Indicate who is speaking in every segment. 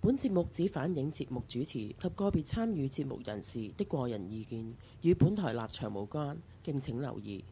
Speaker 1: 本節目只反映節目主持及個別參與節目人士的個人意見，與本台立場無關，敬請留意。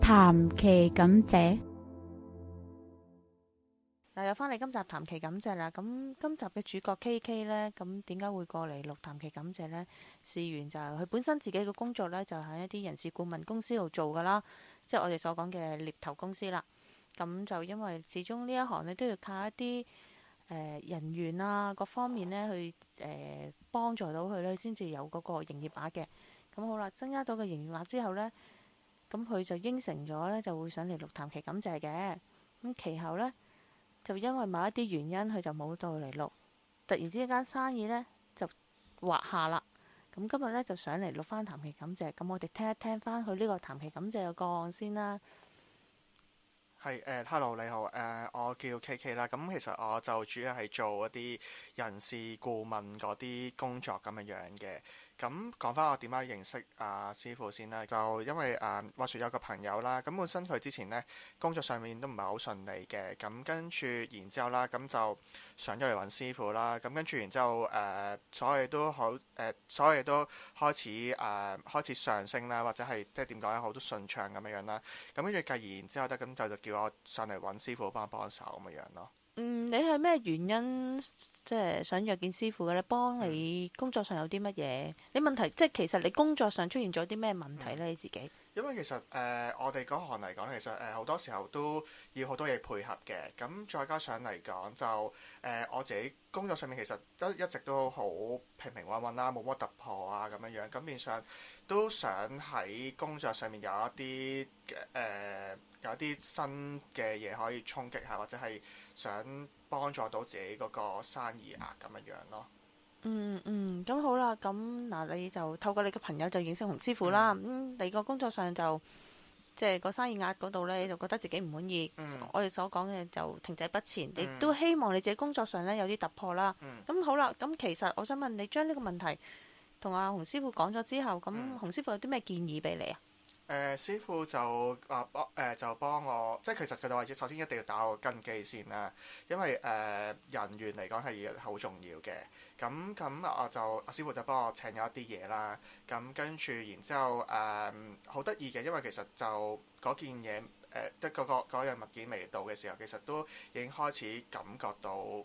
Speaker 2: 談期感謝
Speaker 3: 嗱，又翻嚟今集談期感謝啦。咁今集嘅主角 KK 呢，咁點解會過嚟錄談期感謝呢？事緣就係佢本身自己嘅工作呢，就喺一啲人事顧問公司度做噶啦，即係我哋所講嘅獵頭公司啦。咁就因為始終呢一行呢，都要靠一啲人員啊各方面呢去幫助到佢呢，先至有嗰個營業額嘅。咁好啦，增加到個營業額之後呢，咁佢就應承咗呢，就會上嚟錄談期感謝嘅。咁其後呢，就因為某一啲原因，佢就冇到嚟錄。突然之間生意呢，就滑下啦。咁今日呢，就上嚟錄翻談期感謝。咁我哋聽一聽翻佢呢個談期感謝嘅個案先啦。
Speaker 4: 係hello 你好，我叫 KK 啦。咁其實我就主要係做一啲人事顧問嗰啲工作咁樣嘅。咁講翻我點樣認識師傅先啦，就因為話説有個朋友啦，咁本身佢之前呢工作上面都唔係好順利嘅，咁跟住然之後啦，咁就上咗嚟揾師傅啦，咁跟住然之後所有嘢都好所有嘢都開始上升啦，或者係即係點講咧，好多順暢咁樣啦，咁跟住繼而然之後咧，咁就叫我上嚟揾師傅幫手咁樣咯。
Speaker 3: 你係咩原因即係想約見師傅嘅咧？幫你工作上有啲乜嘢？你問題即係其實你工作上出現咗啲咩問題咧？你自己？
Speaker 4: 因為其實我哋嗰行嚟講，其實好多時候都要好多嘢配合嘅。咁再加上嚟講就我自己工作上面其實一直都好平平穩穩啦，冇乜突破啊咁樣樣。咁變相都想喺工作上面有一啲新嘅嘢可以衝擊下，或者係想幫助到自己嗰個生意額咁樣樣咯。
Speaker 3: 咁好啦，咁嗱，你就透過你嘅朋友就認識洪師傅啦。你個工作上就即係個生意額嗰度呢，你就覺得自己唔滿意。我哋所講嘅就停滯不前，亦都希望你自己工作上呢有啲突破啦。咁好啦，咁其實我想問你，將呢個問題同阿洪師傅講咗之後，咁洪師傅有啲咩建議俾你啊？
Speaker 4: 師傅就幫我，即係其實佢哋話首先一定要打個根基先啦，因為人員嚟講係好重要嘅。咁阿師傅就幫我請咗一啲嘢啦。咁跟住然之後好得意嘅，因為其實就嗰件嘢即係嗰樣物件未到嘅時候，其實都已經開始感覺到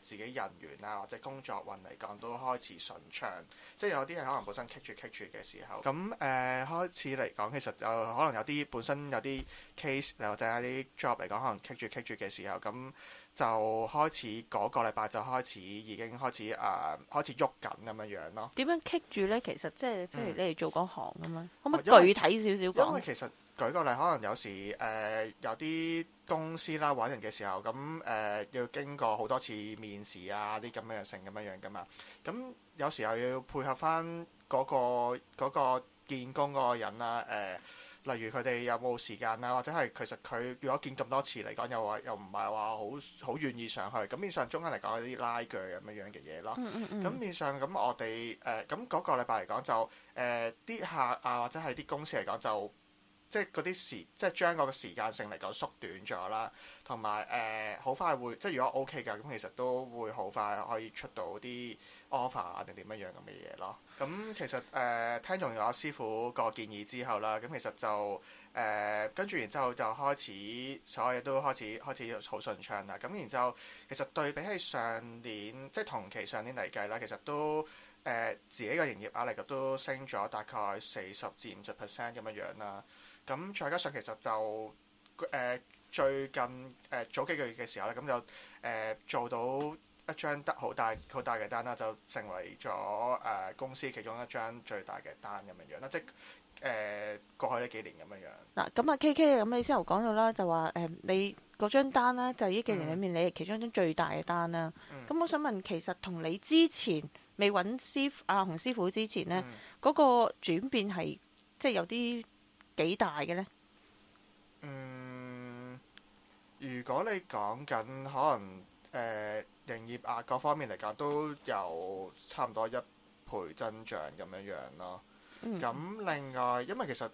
Speaker 4: 自己人員啊或者工作運嚟講都開始順暢，即係有啲係可能本身棘住嘅時候，咁開始嚟講其實就可能有啲本身有啲 case 或者有啲 job 嚟講可能棘住嘅時候，咁就開始嗰個禮拜就已經開始喐緊咁樣樣咯。點
Speaker 3: 樣棘住呢？其實即係譬如你哋做嗰行咁樣，可唔可以具體少少講？
Speaker 4: 因為其實舉個例，可能有時有啲公司啦揾人嘅時候，咁要經過好多次面試啊啲咁樣性咁樣噶嘛。咁有時候要配合翻嗰個見工嗰個人啦。例如佢哋有冇時間啊，或者係其實佢如果見咁多次嚟講，又唔係話好願意上去。咁面上中間嚟講有啲拉鋸咁樣嘅嘢咯。咁面上咁我哋咁嗰個禮拜嚟講就啲客啊或者係啲公司嚟講就。即係嗰啲即係將嗰個時間性嚟講縮短咗啦，同埋好快會，即係如果 OK 㗎，咁其實都會好快可以出到啲 offer 啊定點樣咁嘅嘢咯。咁其實聽從咗師傅個建議之後啦，咁其實就跟住然之後就開始所有嘢都開始好順暢啦。咁然之後其實對比起上年即係同期上年嚟計啦，其實都自己嘅營業額嚟講都升咗大概40%至50%咁樣樣啦。咁再加上其實就最近早幾個月嘅時候咧，咁就做到一張好大嘅單啦，就成為咗公司其中一張最大嘅單咁樣樣啦。即係過去呢幾年咁樣樣。
Speaker 3: 嗱，咁啊 K K 咁你先頭講到啦，就話你嗰張單啦，就係呢幾年裡面你係其中一張最大嘅單啦。咁我想問，其實同你之前未揾洪師傅之前呢，嗰個轉變係即係有啲幾大嘅呢？
Speaker 4: 如果你講緊可能營業額各方面嚟講，都有差唔多1倍增長咁樣樣咯。咁另外，因為其實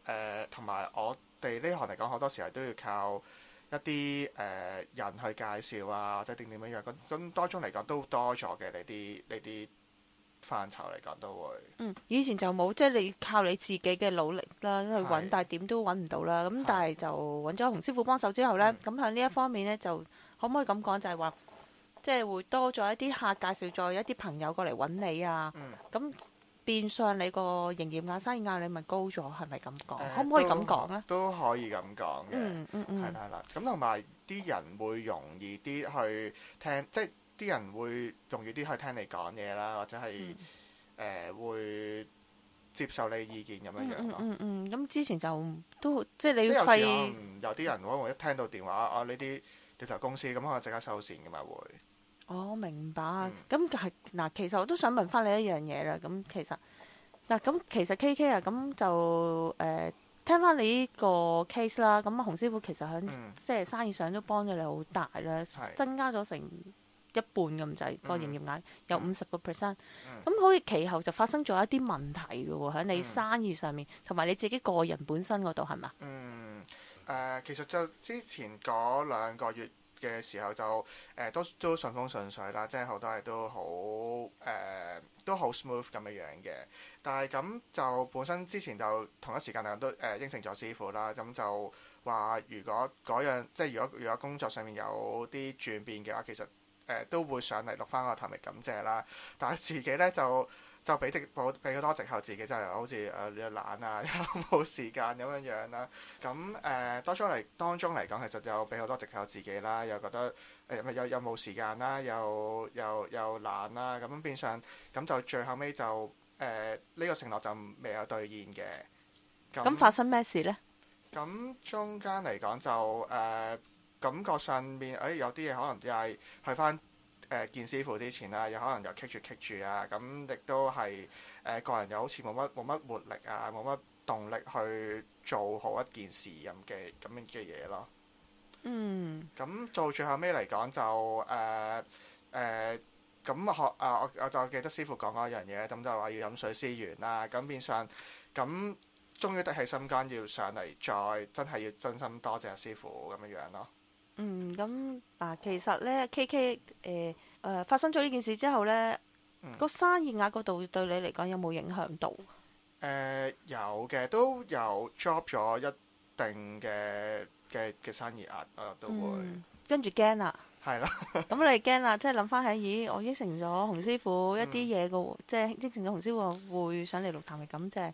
Speaker 4: 同埋我哋呢行嚟講，好多時候都要靠一啲人去介紹啊，或者點樣樣。咁當中嚟講都多咗嘅呢啲範疇嚟講都會。
Speaker 3: 以前就冇，即係你靠你自己嘅努力啦去揾，但係點都揾唔到啦。咁但係就揾咗洪師傅幫手之後呢，咁喺呢一方面呢，就可唔可以咁講，就係話即係會多咗一啲客介紹，再一啲朋友過嚟揾你啊。咁變相你個營業額、生意額你咪高咗，係咪咁講？可唔可以咁講呢？
Speaker 4: 都可以咁講嘅，係啦。咁同埋啲人會容易啲去聽，即係啲人會容易啲去聽你講嘢啦，或者係會接受你意見咁樣樣咯。
Speaker 3: 咁之前就都即係你
Speaker 4: 即係有時可
Speaker 3: 費
Speaker 4: 能有啲人可能一聽到電話呢啲獵頭公司咁，可能即刻收線㗎嘛會。
Speaker 3: 我明白。咁係嗱，其實我都想問翻你一樣嘢啦。咁其實 K K 啊，咁就聽翻你呢個 case 啦。咁洪師傅其實喺即係生意上都幫咗你好大啦，增加咗成一半咁滯個營業額，有50%。咁好似其後就發生咗一啲問題嘅喎，喺你生意上面，同埋你自己個人本身嗰度係嘛？
Speaker 4: 其實就之前嗰2個月嘅時候就都順風順水啦，即係好多嘢都好 smooth 咁樣樣嘅。但係咁就本身之前就同一時間都應承咗師傅啦，咁就話如果嗰樣即係如果工作上面有啲轉變嘅話，其實都會上嚟錄翻個談嚟感謝啦。但係自己呢，就俾好多藉口，自己真係好似你懶啊，又冇時間咁樣樣啦。咁當中嚟講，其實有俾好多藉口自己啦，又覺得又冇時間啦，又懶啦。咁變相咁就最後尾就呢個承諾就未有兌現嘅。
Speaker 3: 咁發生咩事呢？
Speaker 4: 咁中間嚟講就感覺上面有啲嘢可能就係去翻見師傅之前啦，有可能又棘住啊，咁亦都係個人又好似冇乜活力啊，冇乜動力去做好一件事咁樣嘅嘢咯。咁到最後尾嚟講就咁我就記得師傅講過一樣嘢，咁就話要飲水思源啦。咁變相咁終於得起心肝要上嚟，再真係要真心多謝師傅咁樣樣咯。
Speaker 3: 咁嗱，其實咧 K K 發生咗呢件事之後咧，個生意額嗰度對你嚟講有冇影響到？
Speaker 4: 有嘅，都有 drop 咗一定嘅生意額都會。
Speaker 3: 跟住驚啦。
Speaker 4: 係啦。
Speaker 3: 咁你驚啦，即係諗翻起，咦？我應承咗洪師傅一啲嘢嘅喎，即係應承咗洪師傅會上嚟錄談嚟感謝。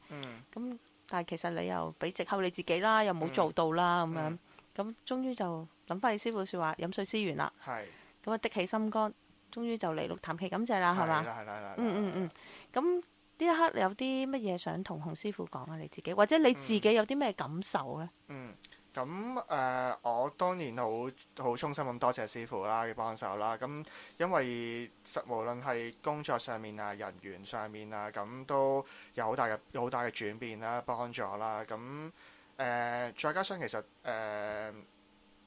Speaker 3: 咁但係其實你又俾藉口你自己啦，又冇做到啦咁樣。咁終於就諗翻起師傅説話，飲水思源啦。咁啊，的起心肝，終於就嚟錄談期感謝啦，係嘛？
Speaker 4: 係。
Speaker 3: 咁呢一刻你有啲乜嘢想同洪師傅講啊？你自己或者你自己有啲咩感受呢？
Speaker 4: 咁我當然好衷心咁多謝師傅啦嘅幫手啦。咁因為無論係工作上面啊、人員上面啊，咁都有好大嘅轉變啦、幫助啦。咁再加上其實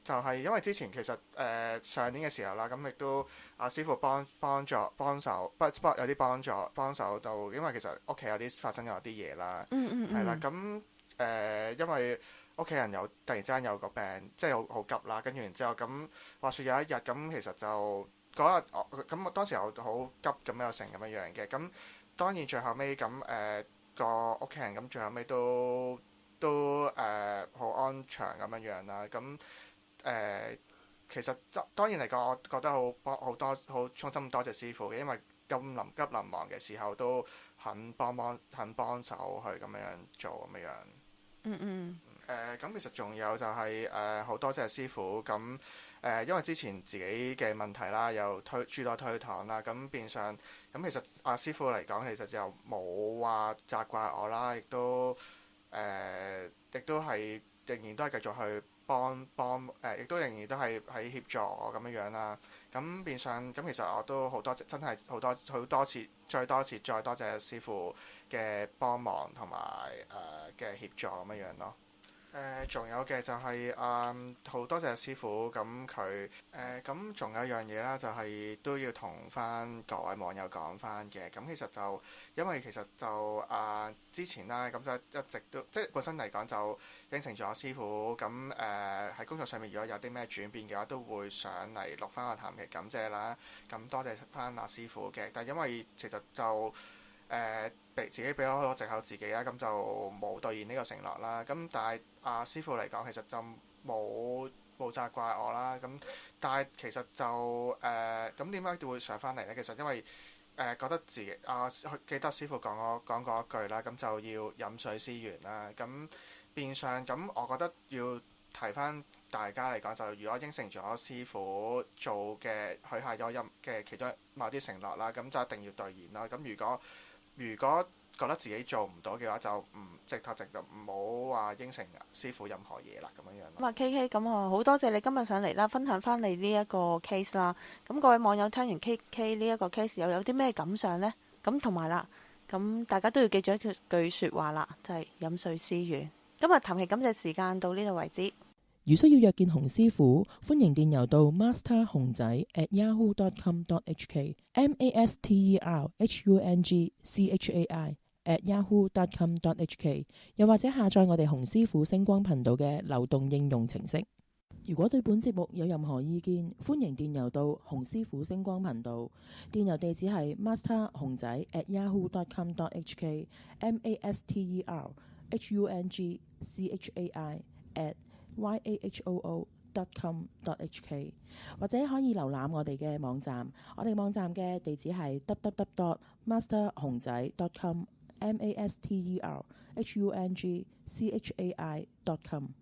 Speaker 4: 就係因為之前其實上年嘅時候啦，咁亦都阿師傅幫手有啲幫手到，因為其實屋企有啲發生咗啲嘢啦，係啦。咁因為屋企人突然之間有個病，即係好急啦。跟住然之後咁話説有一日咁，其實就嗰日咁當時我好急咁樣成咁樣樣嘅。咁當然最後尾咁個屋企人咁最後尾都好安詳咁樣樣啦。咁其實當然嚟講，我覺得好衷心多謝師傅嘅，因為咁臨急臨忙嘅時候都肯幫手去咁樣做咁樣。咁其實仲有就係好多謝師傅咁因為之前自己嘅問題啦，又諸多推搪啦，咁變相咁其實阿師傅嚟講，其實就冇話責怪我啦，亦都亦都係仍然都係繼續去幫亦都仍然都係喺協助我咁樣樣啦。咁變相咁其實我都好多真係好多次，再多謝師傅嘅幫忙同埋嘅協助咁樣樣咯。仲有嘅就係好多謝師傅，咁佢咁仲有一樣嘢啦，就係都要同翻各位網友講翻嘅。咁其實就因為其實就之前啦，咁就一直都即係本身嚟講就應承咗師傅，咁喺工作上面如果有啲咩轉變嘅話，都會上嚟錄翻個談期感謝啦。咁多謝翻阿師傅嘅，但係因為其實就自己俾咗好多藉口自己啦，咁就冇兌現呢個承諾啦。咁但係師傅嚟講，其實就冇責怪我啦。咁但係其實就咁點解會上翻嚟呢？其實因為覺得自己記得師傅講過一句啦，咁就要飲水思源啦。咁變相咁，我覺得要提翻大家嚟講，就如果應承咗師傅做嘅許下咗嘅其中某啲承諾啦，咁就一定要兌現啦。咁如果覺得自己做唔到嘅話，就直頭唔好話應承師傅任何嘢啦，咁樣樣。
Speaker 3: 咁KK，咁我好多謝你今日上嚟啦，分享翻你呢一個 case 啦。咁各位網友聽完 KK 呢一個 case 又有啲咩感想呢？咁同埋啦，咁大家都要記住一句説話啦，就係飲水思源。今日談期感謝時間到呢度為止。
Speaker 1: 如需要約見洪師傅，歡迎電郵到 masterhongzai@yahoo.com.hk masterhungzai@yahoo.com.hk， 又或者下載我哋洪師傅星光頻道嘅流動應用程式。如果對本節目有任何意見，歡迎電郵到洪師傅星光頻道，電郵地址係 masterhungzai@yahoo.com.hk masterhungzai@yahoo.com.hk， 或者可以瀏覽我哋嘅網站，我哋網站嘅地址係 www.masterhungzai.com masterhungzai.com。